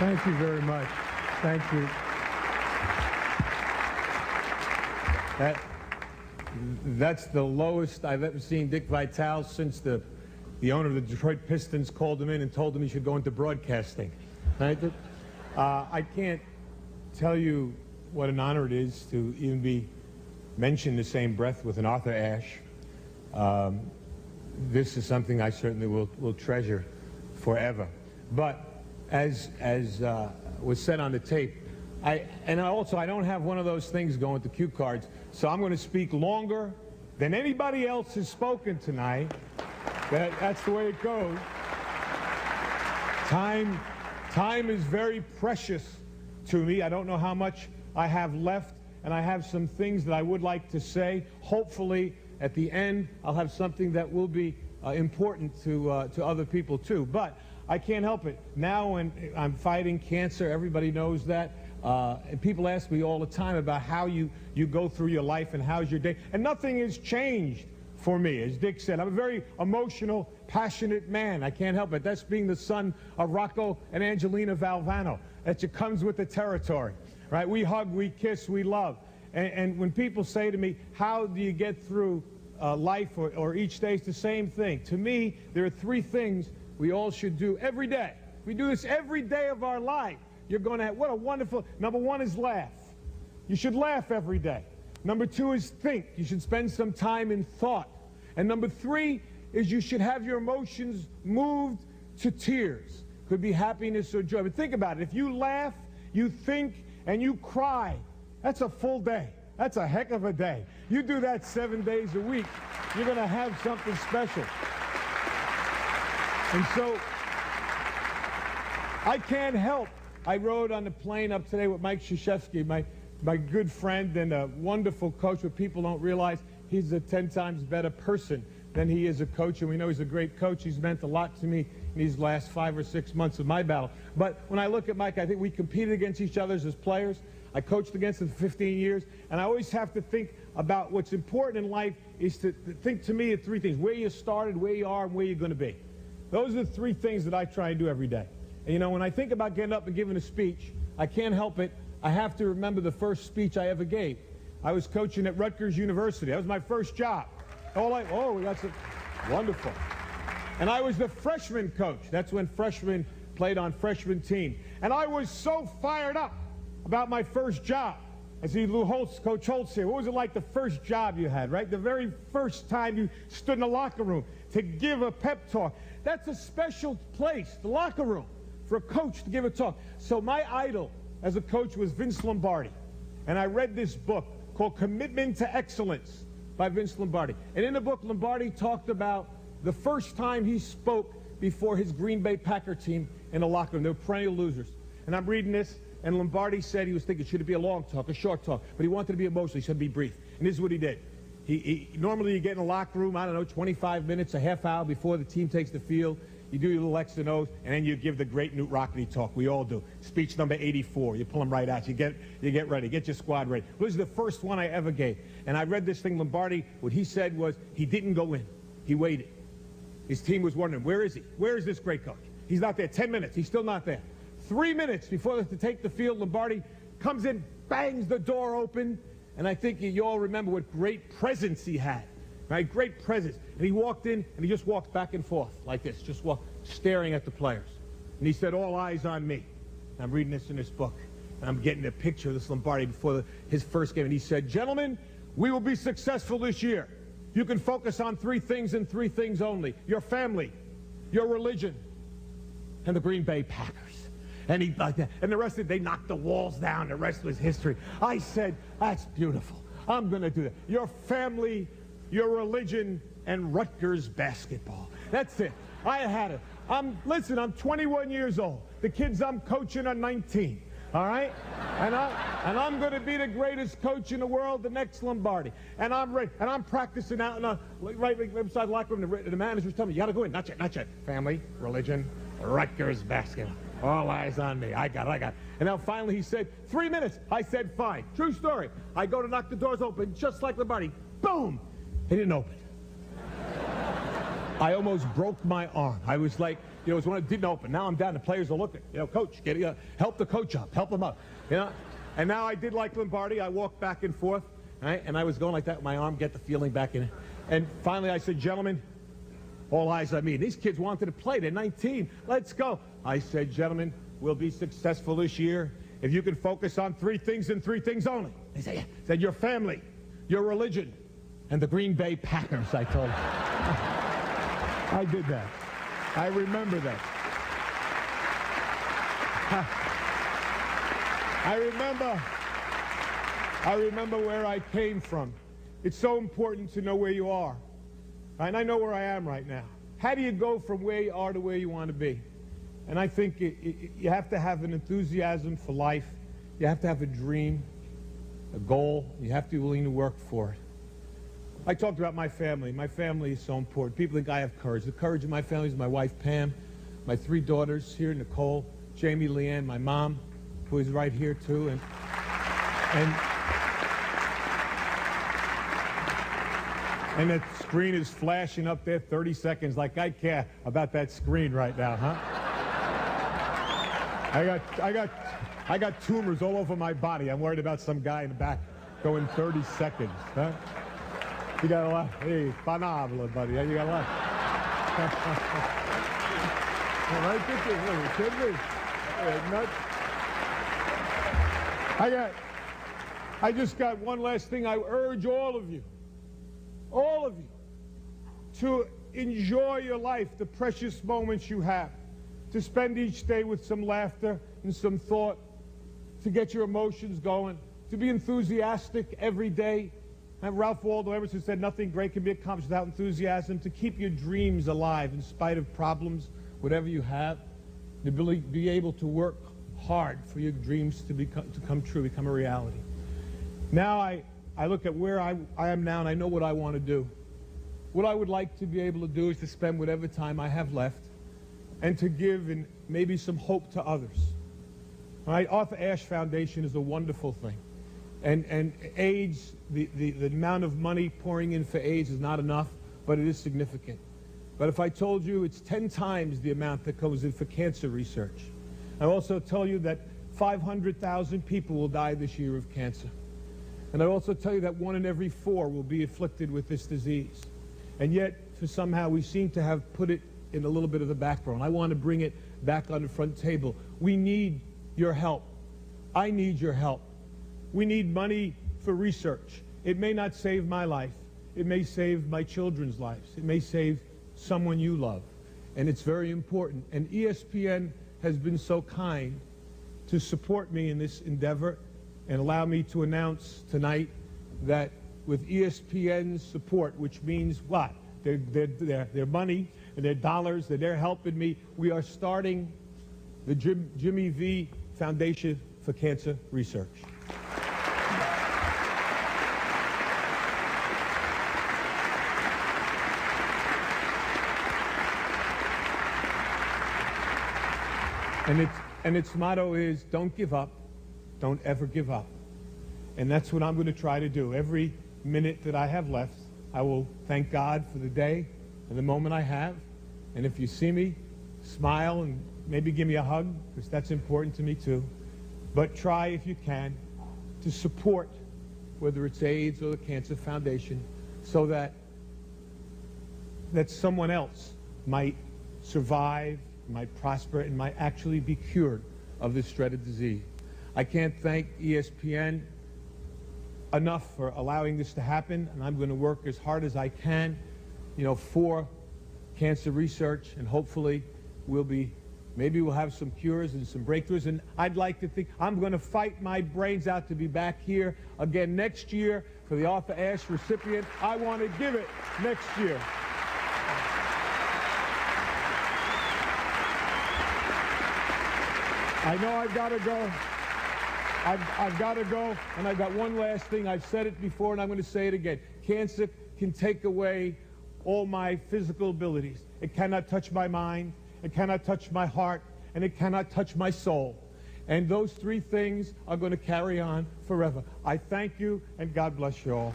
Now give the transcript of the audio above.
Thank you very much. Thank you. That's the lowest I've ever seen Dick Vitale since the owner of the Detroit Pistons called him in and told him he should go into broadcasting. Right? I can't tell you what an honor it is to even be mentioned in the same breath with an Arthur Ashe. This is something I certainly will treasure forever. But as was said on the tape, I don't have one of those things going with the cue cards, so I'm going to speak longer than anybody else has spoken tonight. That's the way it goes. Time is very precious to me. I don't know how much I have left, and I have some things that I would like to say. Hopefully, at the end, I'll have something that will be important to other people too. But I can't help it. Now when I'm fighting cancer, everybody knows that. And people ask me all the time about how you go through your life and how's your day. And nothing has changed for me. As Dick said, I'm a very emotional, passionate man. I can't help it. That's being the son of Rocco and Angelina Valvano. That just comes with the territory, right? We hug, we kiss, we love. And when people say to me, how do you get through life or each day, it's the same thing. To me, there are three things we all should do every day. If we do this every day of our life, you're going to have, what a wonderful, number one is laugh. You should laugh every day. Number two is think. You should spend some time in thought. And number three is you should have your emotions moved to tears. Could be happiness or joy. But think about it. If you laugh, you think, and you cry, that's a full day. That's a heck of a day. You do that 7 days a week, you're going to have something special. And so, I can't help. I rode on the plane up today with Mike Krzyzewski, my good friend and a wonderful coach, but people don't realize he's a 10 times better person than he is a coach, and we know he's a great coach. He's meant a lot to me in these last 5 or 6 months of my battle. But when I look at Mike, I think we competed against each other as players. I coached against him for 15 years, and I always have to think about what's important in life is to think, to me, of three things: where you started, where you are, and where you're going to be. Those are the three things that I try and do every day. And, you know, when I think about getting up and giving a speech, I can't help it. I have to remember the first speech I ever gave. I was coaching at Rutgers University. That was my first job. That's wonderful. And I was the freshman coach. That's when freshmen played on freshman team. And I was so fired up about my first job. I see Coach Holtz here. What was it like the first job you had, right? The very first time you stood in the locker room to give a pep talk. That's a special place, the locker room, for a coach to give a talk. So my idol as a coach was Vince Lombardi. And I read this book called Commitment to Excellence by Vince Lombardi. And in the book, Lombardi talked about the first time he spoke before his Green Bay Packer team in the locker room. They were perennial losers. And I'm reading this, and Lombardi said he was thinking, should it be a long talk, a short talk? But he wanted to be emotional. He said, be brief. And this is what he did. Normally you get in the locker room, I don't know, 25 minutes, a half hour before the team takes the field. You do your little X and O's, and then you give the great Newt Rockety talk. We all do. Speech number 84. You pull them right out. You get ready. Get your squad ready. This is the first one I ever gave. And I read this thing, Lombardi, what he said was he didn't go in. He waited. His team was wondering, where is he? Where is this great coach? He's not there. 10 minutes. He's still not there. 3 minutes before they have to take the field, Lombardi comes in, bangs the door open, and I think you all remember what great presence he had. Right? Great presence. And he walked in, and he just walked back and forth like this, just walked, staring at the players. And he said, all eyes on me. And I'm reading this in this book, and I'm getting a picture of this Lombardi before his first game. And he said, gentlemen, we will be successful this year. You can focus on three things and three things only: your family, your religion, and the Green Bay Packers. And he like that. And the rest of it, they knocked the walls down. The rest was history. I said, that's beautiful. I'm going to do that. Your family, your religion, and Rutgers basketball. That's it. I had it. Listen, I'm 21 years old. The kids I'm coaching are 19. All right? And I'm going to be the greatest coach in the world, the next Lombardi. And I'm ready. And I'm practicing out right beside the locker room. The manager's telling me, you got to go in. Not yet, not yet. Family, religion, Rutgers basketball. All eyes on me. I got it. And now finally he said, 3 minutes. I said, fine. True story. I go to knock the doors open, just like Lombardi. Boom! They didn't open. I almost broke my arm. I was like, it was when it didn't open. Now I'm down. The players are looking. Coach, help the coach up. Help him up. And now I did like Lombardi. I walked back and forth, right? And I was going like that with my arm, get the feeling back in it. And finally I said, gentlemen, all eyes on me. These kids wanted to play. They're 19. Let's go. I said, gentlemen, we'll be successful this year if you can focus on 3 things and 3 things only. They said, your family, your religion, and the Green Bay Packers, I told them. I did that. I remember that. I remember where I came from. It's so important to know where you are. And I know where I am right now. How do you go from where you are to where you want to be? And I think you have to have an enthusiasm for life. You have to have a dream, a goal. You have to be willing to work for it. I talked about my family. My family is so important. People think I have courage. The courage of my family is my wife, Pam, my 3 daughters here, Nicole, Jamie, Leanne, my mom, who is right here, too. And that screen is flashing up there 30 seconds like I care about that screen right now, huh? I got tumors all over my body. I'm worried about some guy in the back going 30 seconds, huh? You got a lot. Hey, panabla, buddy. You got a lot. Right, kidding me? I just got one last thing. I urge all of you, to enjoy your life, the precious moments you have, to spend each day with some laughter and some thought, to get your emotions going, to be enthusiastic every day. And Ralph Waldo Emerson said, nothing great can be accomplished without enthusiasm. To keep your dreams alive in spite of problems, whatever you have, to be able to work hard for your dreams to come true, become a reality. Now I look at where I am now, and I know what I want to do. What I would like to be able to do is to spend whatever time I have left and to give and maybe some hope to others. All right? Arthur Ashe Foundation is a wonderful thing. And AIDS, the amount of money pouring in for AIDS is not enough, but it is significant. But if I told you it's 10 times the amount that goes in for cancer research, I also tell you that 500,000 people will die this year of cancer. And I also tell you that 1 in every 4 will be afflicted with this disease. And yet, for somehow, we seem to have put it in a little bit of the background. I want to bring it back on the front table. We need your help. I need your help. We need money for research. It may not save my life. It may save my children's lives. It may save someone you love. And it's very important. And ESPN has been so kind to support me in this endeavor and allow me to announce tonight that with ESPN's support, which means what? Their money and their dollars, that they're helping me, we are starting the Jimmy V Foundation for Cancer Research. And its motto is, don't give up, don't ever give up. And that's what I'm going to try to do. Every minute that I have left, I will thank God for the day and the moment I have. And if you see me, smile and maybe give me a hug, because that's important to me too. But try, if you can, to support, whether it's AIDS or the Cancer Foundation, so that someone else might survive, might prosper, and might actually be cured of this dreaded disease. I can't thank ESPN enough for allowing this to happen, and I'm going to work as hard as I can, for cancer research, and hopefully maybe we'll have some cures and some breakthroughs. And I'd like to think I'm going to fight my brains out to be back here again next year for the Arthur Ashe recipient. I want to give it next year. I know I've got to go. I've got to go, and I've got one last thing. I've said it before, and I'm going to say it again. Cancer can take away all my physical abilities. It cannot touch my mind, it cannot touch my heart, and it cannot touch my soul. And those 3 things are going to carry on forever. I thank you, and God bless you all.